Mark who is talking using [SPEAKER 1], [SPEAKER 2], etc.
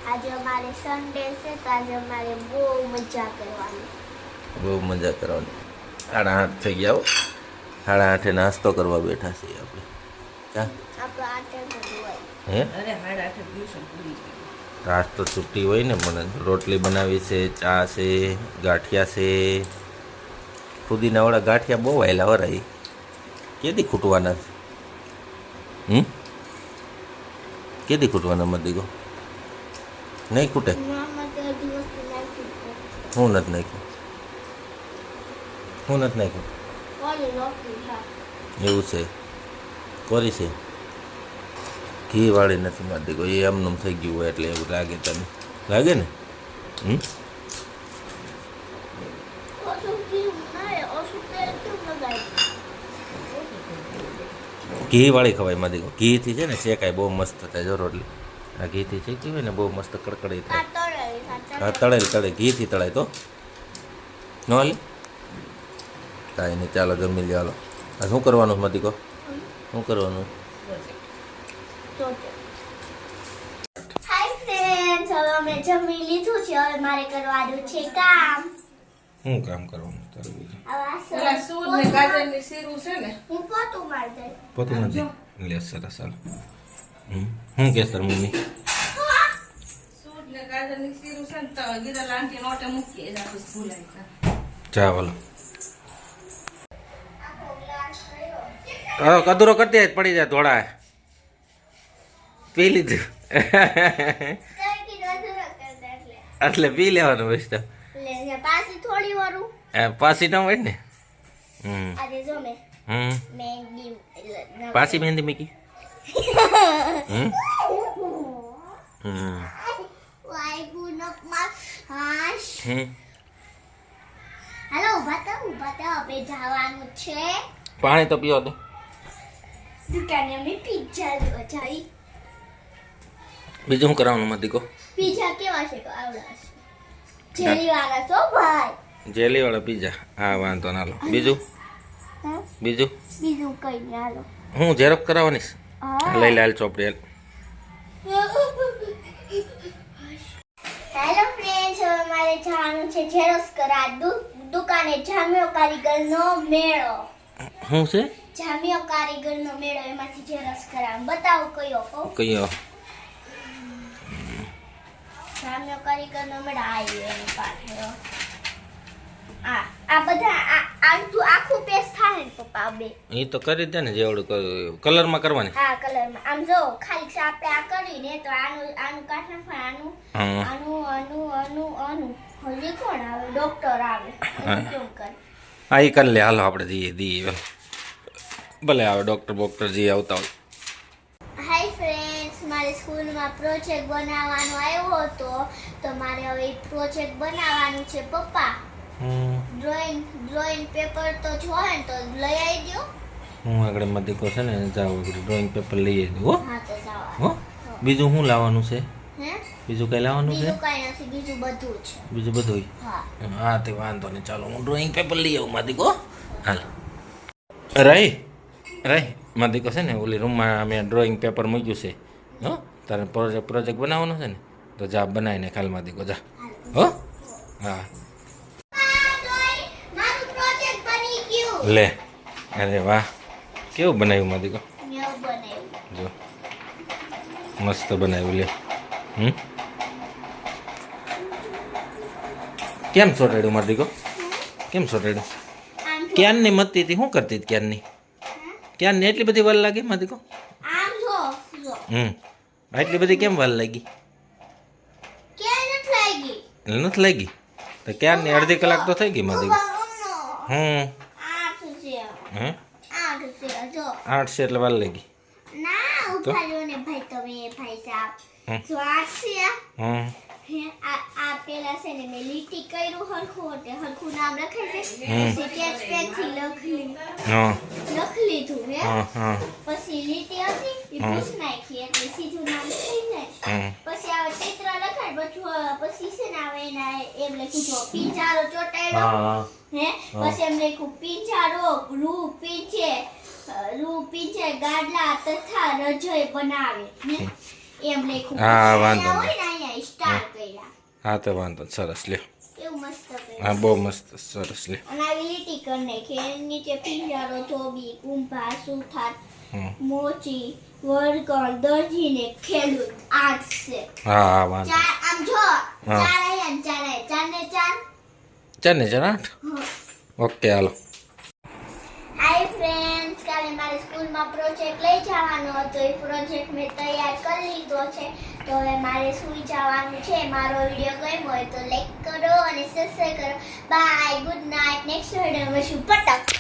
[SPEAKER 1] આજે અમારે સન્ડે છે તો આજે અમારે બહુ મજા કરવાની.
[SPEAKER 2] 8:30 થઈ ગયા હો. 8:30 નાસ્તો કરવા બેઠા છીએ આપણે.
[SPEAKER 1] આપણો આટે બધું હોય.
[SPEAKER 2] હે
[SPEAKER 3] અરે 8:30 ટ્યુશન પૂરી કરી.
[SPEAKER 2] આજ તો છુટ્ટી હોય ને. મને રોટલી બનાવી છે, ચા છે, ગાંઠિયા છે. ફુદીનાવાળા ગાંઠિયા બહુ આવેલા વરાય. કેદી ખૂટવાના છે? કેદી ખૂટવાના મત દીકો? નહીં ખૂટે.
[SPEAKER 1] મામા તો દિવસ નાખી
[SPEAKER 2] હું નથી નાખ્યું. હું નથી નાખ્યું.
[SPEAKER 1] ઓલી રોટલી હા.
[SPEAKER 2] એવું છે. કોરી છે. ઘી વાળી નથી મારી દીકો. એ આમનું થઈ ગયું હોય એટલે એવું લાગે તને. લાગે ને?
[SPEAKER 1] ઓછું કેમ ના ઓછું તેલ કેમ લગાય?
[SPEAKER 2] ઘી વાળી ખવાય મારી દીકો. ઘીથી છે ને શેકાય બહુ મસ્ત થાય. જો રોટલી આ ઘીથી શેકી હોય ને બહુ મસ્ત કડકડી
[SPEAKER 1] આ
[SPEAKER 2] થાય.
[SPEAKER 1] તળેલી
[SPEAKER 2] હા તળે ઘીથી તળાય તો ન હાલે કાંઈ નહીં. ચાલો જમી લે હાલો. આ શું કરવાનું છે મતીકો? શું કરવાનું?
[SPEAKER 1] હાય ફ્રેન્ડ્સ, હવે અમે જમી લીધું છે. હવે મારે કરવાનું છે કામ.
[SPEAKER 2] શું કામ કરવાનું તારું?
[SPEAKER 3] પેલા સૂદ ને ગાજરની શીરું છે ને
[SPEAKER 1] હું પોતું મારી દઈ.
[SPEAKER 2] પોતું નથી લે સરસ હાલ. શું કહેશ તાર મમ્મી?
[SPEAKER 3] સૂદ ને ગાજરની શીરું છે ને તો ગીરા લાંટી નોટે મૂકીએ જ આપણે ભૂલાય છે.
[SPEAKER 2] ચા વાલો કદુરો કરતી પડી જાય ધોળા પી લીધું એટલે પી લેવાનું વસ્તુ
[SPEAKER 1] પાછી થોડી વારું
[SPEAKER 2] પાછી ન હોય ને.
[SPEAKER 1] આજે જો મેં મહેંદી
[SPEAKER 2] પાછી મહેંદી મૂકી.
[SPEAKER 1] હાલો ઉભા તો હવે જવાનું છે
[SPEAKER 2] પાણી તો પીવો તો.
[SPEAKER 1] દુકાને અમે પિઝા લેવા જઈ.
[SPEAKER 2] બીજું શું કરવાનું મતીકો?
[SPEAKER 1] પિઝા કેવા છે તો આવડા છે જેલી વાળા છો ભાઈ.
[SPEAKER 2] જેલી વાળા પીઝા. હા વાંધો ના લો. બીજું બીજું
[SPEAKER 1] બીજું કઈ નહીં હાલો.
[SPEAKER 2] હું ઝેરોક્ષ કરાવવાની છે? લઈ લે હાલ ચોપડી હાલ.
[SPEAKER 1] હેલો ફ્રેન્ડ્સ, હવે મારે જવાનું છે ઝેરોક્ષ કરા દુકાને જામ્યો કારીગરનો મેળો.
[SPEAKER 2] શું છે?
[SPEAKER 1] જામ્યો કારીગરનો મેળો, એમાંથી ઝેરોક્ષ કરાવ. બતાવો કયો કહો?
[SPEAKER 2] કયો?
[SPEAKER 1] જામ્યો કારીગરનો મેળો આવ્યો એની પાસે. આ બધા આખું પેજ થાય ને પપ્પા બે.
[SPEAKER 2] એ તો કરી દે ને જેવડું કલરમાં કરવાની.
[SPEAKER 1] હા કલરમાં. આમ જો ખાલી આપણે આ કરીને તો આનું કાઢ નાખવાનું. આનું હજી કોણ આવે? ડોક્ટર આવે. કેમ કરે?
[SPEAKER 2] હા એ કરી લે હાલો આપણે દઈએ ભલે આવે ડૉક્ટર જે આવતા હોય.
[SPEAKER 1] હાય ફ્રેન્ડ્સ, મારે સ્કૂલમાં પ્રોજેક્ટ બનાવવાનો આવ્યો હતો તો મારે હવે પ્રોજેક્ટ બનાવવાનું છે. પપ્પા ડ્રોઈંગ પેપર તો જોઈએ ને તો લઈ આવી દો.
[SPEAKER 2] હું આગળ મધીકો છે ને જાઉં ડ્રોઈંગ પેપર લઈ આવી દઉં.
[SPEAKER 1] હા તો જાઓ.
[SPEAKER 2] હો બીજું શું લાવવાનું છે?
[SPEAKER 1] હે
[SPEAKER 2] બીજું કઈ લાવવાનું છે?
[SPEAKER 1] બીજું કઈ નથી, બીજું બધું છે.
[SPEAKER 2] બીજું બધું?
[SPEAKER 1] હા
[SPEAKER 2] હા તે વાંધો નહીં. ચાલો હું ડ્રોઈંગ પેપર લઈ આવું મધીકો. હાલ રહી મધીકો છે ને ઓલી રૂમમાં મેં ડ્રોઈંગ પેપર મૂક્યું છે. હો તારે પ્રોજેક્ટ બનાવવાનો છે ને તો જા બનાવીને ખાલ મધીકો જા. હો હા
[SPEAKER 1] મારું પ્રોજેક્ટ બની ગયું.
[SPEAKER 2] લે અરે વાહ કેવું બનાવ્યું મધીકો?
[SPEAKER 1] મેં બનાવ્યું.
[SPEAKER 2] જો મસ્ત બનાવ્યું લે. કેમ સોટાડ્યું મધીકો? કેમ સોટાડ્યું?
[SPEAKER 1] આમ જો.
[SPEAKER 2] ક્યારની મતી હતી શું કરતી હતી ક્યારની એટલી બધી વાર લાગી મધીકો?
[SPEAKER 1] આમ જો
[SPEAKER 2] આટલી બધી કેમ વાર લાગી?
[SPEAKER 1] ક્યાં નથી લાગી?
[SPEAKER 2] એટલે નથી લાગી તો ક્યારની અડધી કલાક તો થઈ ગઈ મધીકો.
[SPEAKER 1] આઠ છે.
[SPEAKER 2] હે
[SPEAKER 1] 8 છે જો.
[SPEAKER 2] 8 છે એટલે વાર લાગી.
[SPEAKER 1] ના ઉઠાડ્યો ને ભાઈ તમે ભાઈ સાહેબ. જો 8 છે. હે આ પેલા છે ને મેં લીટી કર્યું હરખું નામ લખાઈ દે. પછી સ્કેચ પેન થી લખી લીધું હે. પછી લીટી હતી એ પૂછ નાખી એટલે સીધું નામ થઈ જાય. પછી આવે ચિત્ર લખાય પછી છે ને આવે એના એમ લખ્યું જો પિંજારો ચોટાડ્યો હે. પછી એમ લખ્યું પિંજારો રૂ પીંછે ગાડલા તથા રજોઈ બનાવે એમ લખ્યું.
[SPEAKER 2] હા વાંધો
[SPEAKER 1] હોય ને અહીંયા એમાં સ્ટાર કર્યા
[SPEAKER 2] હા તો વાંધો નહીં. સરસ લ્યો.
[SPEAKER 1] કેવું મસ્ત કર્યું
[SPEAKER 2] હા બહુ મસ્ત સરસ લ્યો.
[SPEAKER 1] અને આવી લીટી કરી નાખી એની નીચે પિંજારો ધોબી કુંભાર સુથાર
[SPEAKER 2] હમ.
[SPEAKER 1] મોચી વર્કર દરજી ને ખેડૂત આર્ટ છે
[SPEAKER 2] હા હા વાંધો
[SPEAKER 1] ચાર આમ જો
[SPEAKER 2] હા.
[SPEAKER 1] ચાર આયા ને ચાર આયા ચાર ને ચાર
[SPEAKER 2] ચાલ ને ચાલ 8.
[SPEAKER 1] હા.
[SPEAKER 2] ઓકે હાલો.
[SPEAKER 1] હાય ફ્રેન્ડ્સ કાલે મારે સ્કૂલમાં પ્રોજેક્ટ લઈ જવાનો હતો એ પ્રોજેક્ટ મેં તૈયાર કરી લીધો છે તો હવે મારે સૂઈ જવાનું છે મારો વિડીયો ગમ્યો હોય તો લાઈક કરો અને સબસ્ક્રાઇબ કરો બાય ગુડ નાઇટ નેક્સ્ટ વિડીયોમાં મળશું પટક